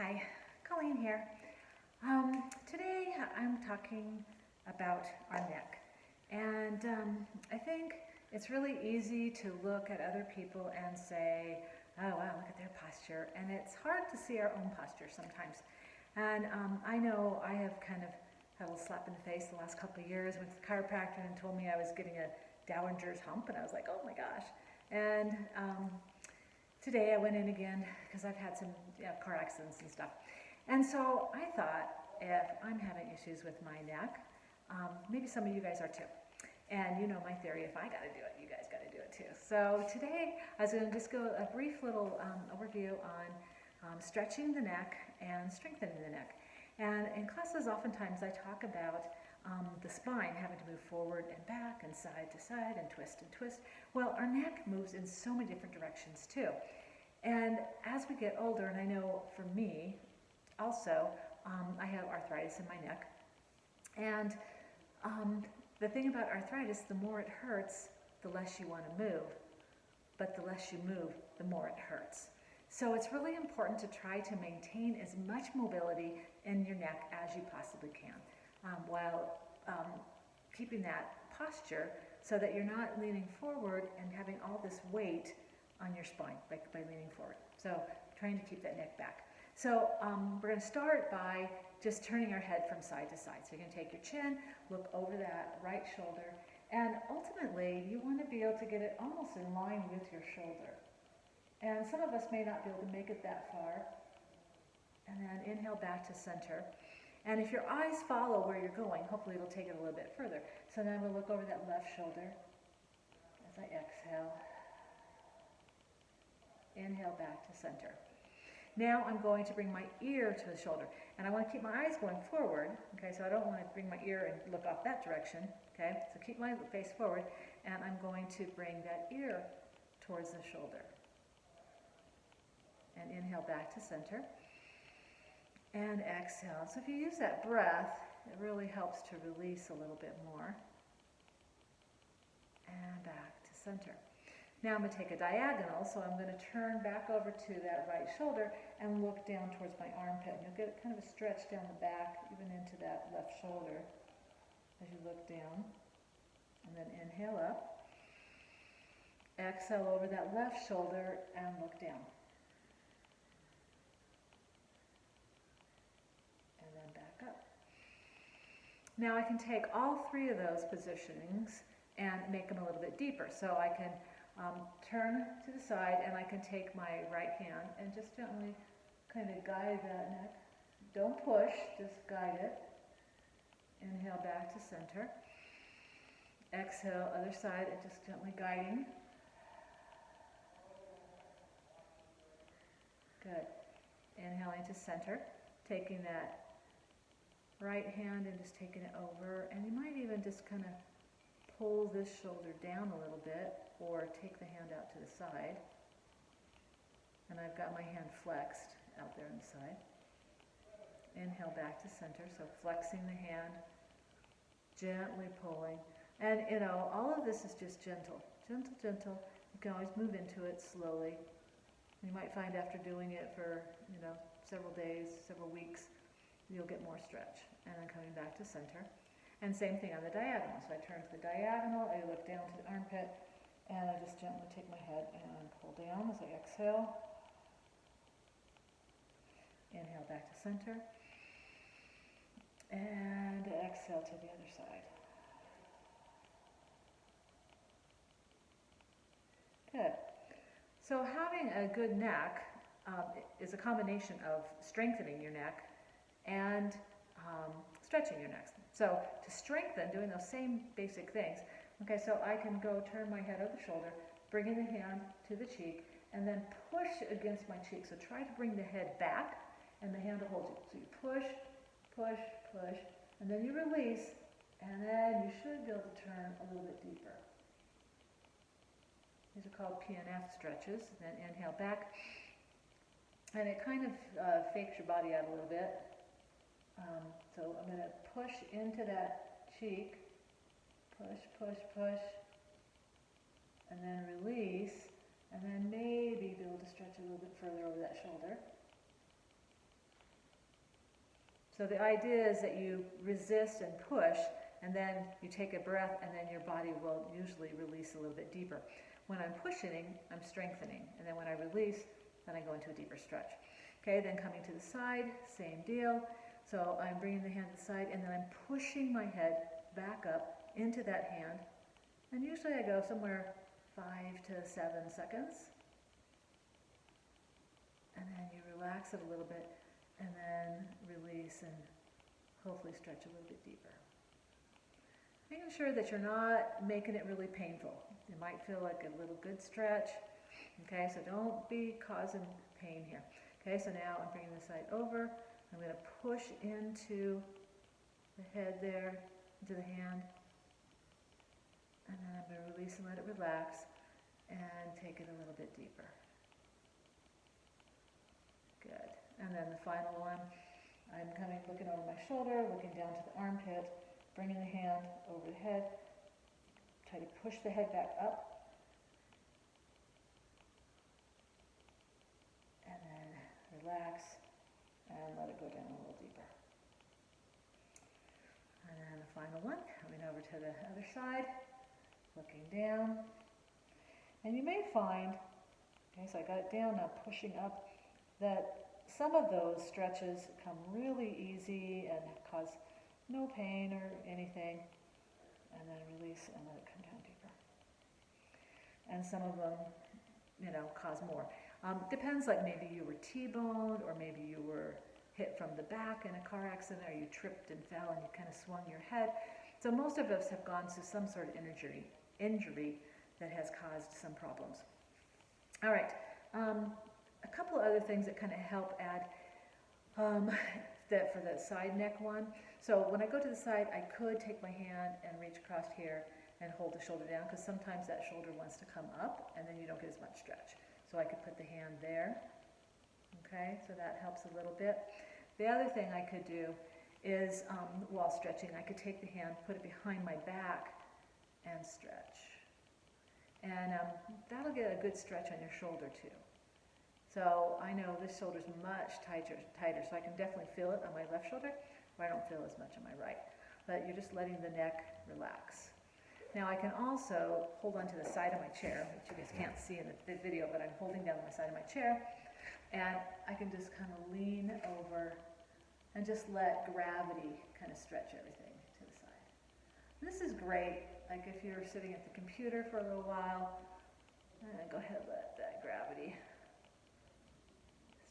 Hi, Colleen here. Today I'm talking about our neck. And I think it's really easy to look at other people and say, oh wow, look at their posture. And it's hard to see our own posture sometimes. And I know I have kind of had a little slap in the face the last couple of years. Went to the chiropractor and told me I was getting a Dowager's hump, and I was like, oh my gosh. And today I went in again because I've had some car accidents and stuff. And so I thought, if I'm having issues with my neck, maybe some of you guys are too. And you know my theory, if I got to do it, you guys got to do it too. So today I was going to just go a brief little overview on stretching the neck and strengthening the neck. And in classes, oftentimes I talk about the spine having to move forward and back and side to side and twist and twist. Well, our neck moves in so many different directions too. And as we get older, and I know for me also, I have arthritis in my neck. And the thing about arthritis, the more it hurts, the less you want to move. But the less you move, the more it hurts. So it's really important to try to maintain as much mobility in your neck as you possibly can, while keeping that posture so that you're not leaning forward and having all this weight on your spine by leaning forward. So trying to keep that neck back. So we're going to start by just turning our head from side to side. So you're going to take your chin, look over that right shoulder, and ultimately you want to be able to get it almost in line with your shoulder. And some of us may not be able to make it that far. And then inhale back to center. And if your eyes follow where you're going, hopefully it'll take it a little bit further. So then we'll look over that left shoulder as I exhale. Inhale back to center. Now I'm going to bring my ear to the shoulder. And I want to keep my eyes going forward. Okay, so I don't want to bring my ear and look off that direction. Okay, so keep my face forward. And I'm going to bring that ear towards the shoulder. And inhale back to center. And exhale. So if you use that breath, it really helps to release a little bit more. And back to center. Now I'm going to take a diagonal, so I'm going to turn back over to that right shoulder and look down towards my armpit. And you'll get kind of a stretch down the back, even into that left shoulder as you look down. And then inhale up. Exhale over that left shoulder and look down. And then back up. Now I can take all three of those positionings and make them a little bit deeper. So I can turn to the side, and I can take my right hand and just gently kind of guide that neck. Don't push, just guide it. Inhale back to center. Exhale, other side, and just gently guiding. Good. Inhaling to center, taking that right hand and just taking it over. And you might even just kind of pull this shoulder down a little bit, or take the hand out to the side. And I've got my hand flexed out there on the side. Inhale back to center, so flexing the hand, gently pulling. And you know, all of this is just gentle, gentle, gentle. You can always move into it slowly. You might find after doing it for, several days, several weeks, you'll get more stretch. And then coming back to center. And same thing on the diagonal. So I turn to the diagonal, I look down to the armpit, and I just gently take my head and pull down as I exhale. Inhale back to center. And exhale to the other side. Good. So having a good neck is a combination of strengthening your neck and stretching your neck. So to strengthen, doing those same basic things, okay, so I can go turn my head over the shoulder, bringing the hand to the cheek, and then push against my cheek. So try to bring the head back, and the hand will hold you. So you push, push, push, and then you release, and then you should be able to turn a little bit deeper. These are called PNF stretches. Then inhale back, and it kind of fakes your body out a little bit. So I'm going to push into that cheek, push, push, push, and then release, and then maybe be able to stretch a little bit further over that shoulder. So the idea is that you resist and push, and then you take a breath, and then your body will usually release a little bit deeper. When I'm pushing, I'm strengthening, and then when I release, then I go into a deeper stretch. Okay, then coming to the side, same deal. So I'm bringing the hand to the side, and then I'm pushing my head back up into that hand, and usually I go somewhere 5 to 7 seconds. And then you relax it a little bit, and then release and hopefully stretch a little bit deeper. Making sure that you're not making it really painful. It might feel like a little good stretch. Okay, so don't be causing pain here. Okay, so now I'm bringing this side over. I'm going to push into the head there, into the hand. And then I'm going to release and let it relax and take it a little bit deeper. Good. And then the final one, I'm looking over my shoulder, looking down to the armpit, bringing the hand over the head, try to push the head back up, and then relax and let it go down a little deeper. And then the final one, coming over to the other side, looking down, and you may find, okay, so I got it down, now pushing up, that some of those stretches come really easy and cause no pain or anything, and then release and let it come down deeper. And some of them, cause more. Depends, like maybe you were T-boned, or maybe you were hit from the back in a car accident, or you tripped and fell and you kind of swung your head. So most of us have gone through some sort of injury that has caused some problems. All right. A couple of other things that kind of help add that for the side neck one. So when I go to the side, I could take my hand and reach across here and hold the shoulder down, because sometimes that shoulder wants to come up and then you don't get as much stretch. So I could put the hand there. Okay, so that helps a little bit. The other thing I could do is, while stretching, I could take the hand, put it behind my back, and stretch. And that'll get a good stretch on your shoulder too. So I know this shoulder's much tighter, so I can definitely feel it on my left shoulder, but I don't feel as much on my right. But you're just letting the neck relax. Now I can also hold onto the side of my chair, which you guys can't see in the video, but I'm holding down the side of my chair, and I can just kind of lean over and just let gravity kind of stretch everything to the side. And this is great, like if you're sitting at the computer for a little while, and go ahead and let that gravity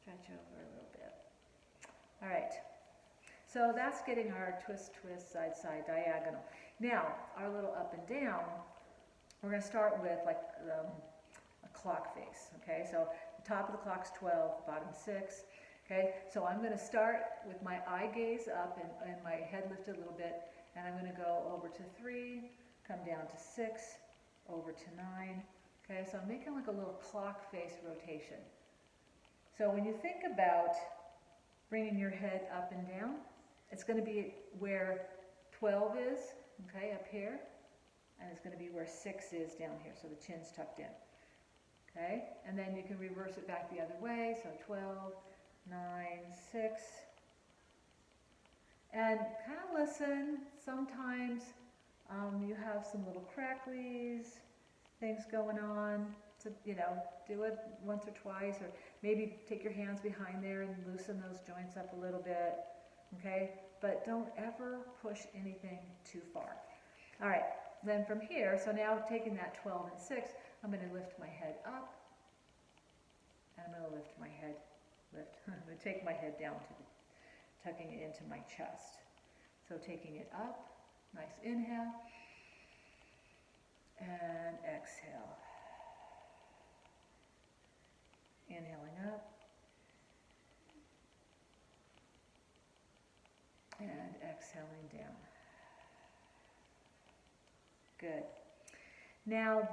stretch over a little bit. All right, so that's getting our twist, side, diagonal. Now, our little up and down, we're going to start with like a clock face, okay? So the top of the clock's 12, bottom 6, okay? So I'm going to start with my eye gaze up and my head lifted a little bit, and I'm going to go over to 3, come down to 6, over to 9, okay? So I'm making like a little clock face rotation. So when you think about bringing your head up and down, it's going to be where 12 is, okay, up here, and it's going to be where 6 is down here, so the chin's tucked in, okay? And then you can reverse it back the other way, so 12, 9, 6. And kind of listen, sometimes you have some little cracklies, things going on. So, do it once or twice, or maybe take your hands behind there and loosen those joints up a little bit, okay? But don't ever push anything too far. All right, then from here, so now taking that 12 and 6, I'm going to lift my head up, and I'm going to lift my head, I'm going to take my head down to tucking it into my chest. So taking it up, nice inhale, and exhale. Inhaling up, and exhaling down. Good. Now,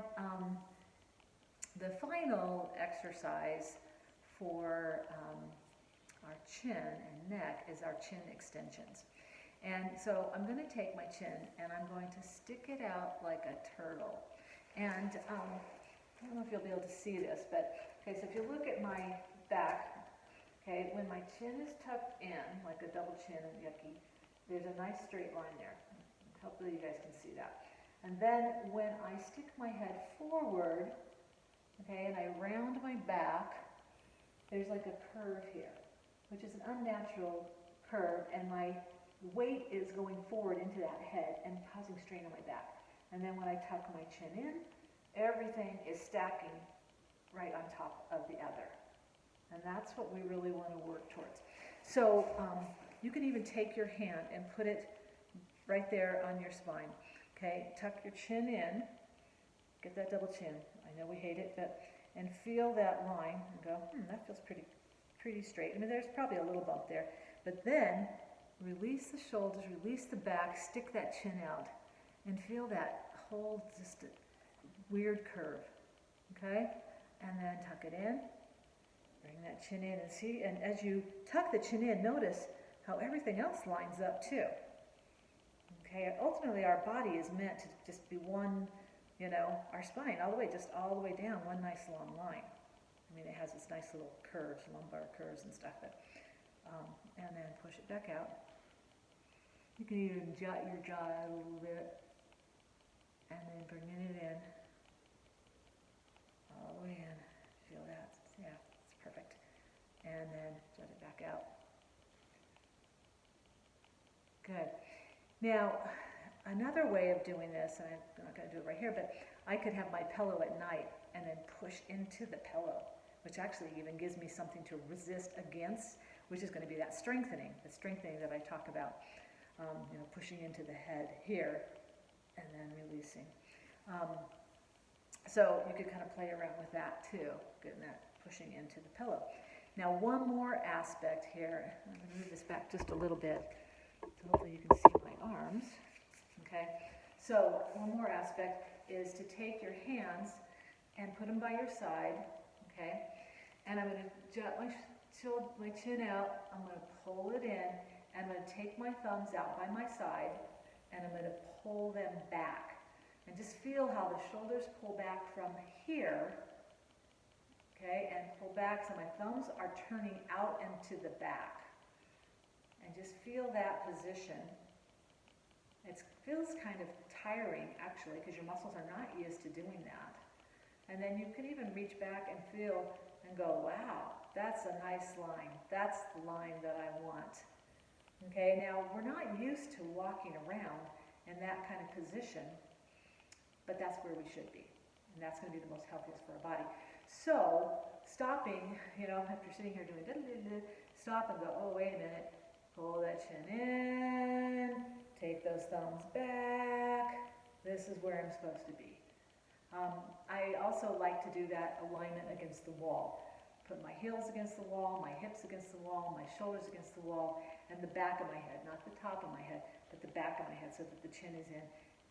the final exercise for our chin and neck is our chin extensions. And so I'm going to take my chin and I'm going to stick it out like a turtle. And I don't know if you'll be able to see this, but okay, so if you look at my back, okay, when my chin is tucked in, like a double chin and yucky, there's a nice straight line there. Hopefully you guys can see that. And then when I stick my head forward, okay, and I round my back, there's like a curve here, which is an unnatural curve, and my weight is going forward into that head and causing strain on my back. And then when I tuck my chin in, everything is stacking right on top of the other. And that's what we really want to work towards. So you can even take your hand and put it right there on your spine. Okay, tuck your chin in, get that double chin. I know we hate it, but, and feel that line and go, that feels pretty straight. I mean, there's probably a little bump there, but then release the shoulders, release the back, stick that chin out, and feel that whole just weird curve, okay? And then tuck it in, bring that chin in, and see, and as you tuck the chin in, notice how everything else lines up too. Okay, ultimately our body is meant to just be one, you know, our spine all the way down, one nice long line. I mean, it has its nice little curves, lumbar curves and stuff, but, and then push it back out. You can even jut your jaw out a little bit, and then bringing it in, all the way in. Feel that? Yeah, it's perfect. And then jut it back out. Good. Now, another way of doing this, and I'm not going to do it right here, but I could have my pillow at night and then push into the pillow, which actually even gives me something to resist against, which is going to be that strengthening, the strengthening that I talk about. You know, pushing into the head here and then releasing. So you could kind of play around with that too, getting that pushing into the pillow. Now one more aspect here, I'm going to move this back just a little bit so hopefully you can see my arms. Okay, so one more aspect is to take your hands and put them by your side, okay, and I'm going to jut my chin out, I'm going to pull it in, and I'm going to take my thumbs out by my side, and I'm going to pull them back. And just feel how the shoulders pull back from here, okay, and pull back so my thumbs are turning out and to the back. And just feel that position. It feels kind of tiring, actually, because your muscles are not used to doing that. And then you can even reach back and feel and go, wow, that's a nice line. That's the line that I want. Okay, now we're not used to walking around in that kind of position, but that's where we should be. And that's going to be the most healthiest for our body. So, stopping, you know, if you're sitting here doing stop and go, oh, wait a minute, pull that chin in, take those thumbs back. This is where I'm supposed to be. I also like to do that alignment against the wall. Put my heels against the wall, my hips against the wall, my shoulders against the wall, and the back of my head, not the top of my head, but the back of my head so that the chin is in.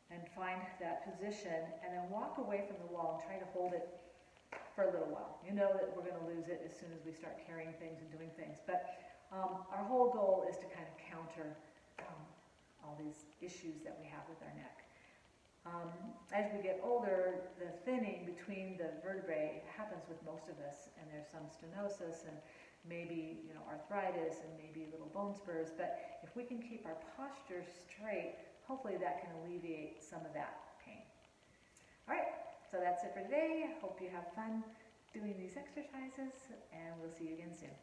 And find that position, and then walk away from the wall and try to hold it for a little while. You know that we're going to lose it as soon as we start carrying things and doing things. But our whole goal is to kind of counter all these issues that we have with our neck. As we get older, the thinning between the vertebrae happens with most of us, and there's some stenosis and maybe, you know, arthritis and maybe little bone spurs. But if we can keep our posture straight, hopefully that can alleviate some of that pain. All right, so that's it for today. Hope you have fun doing these exercises, and we'll see you again soon.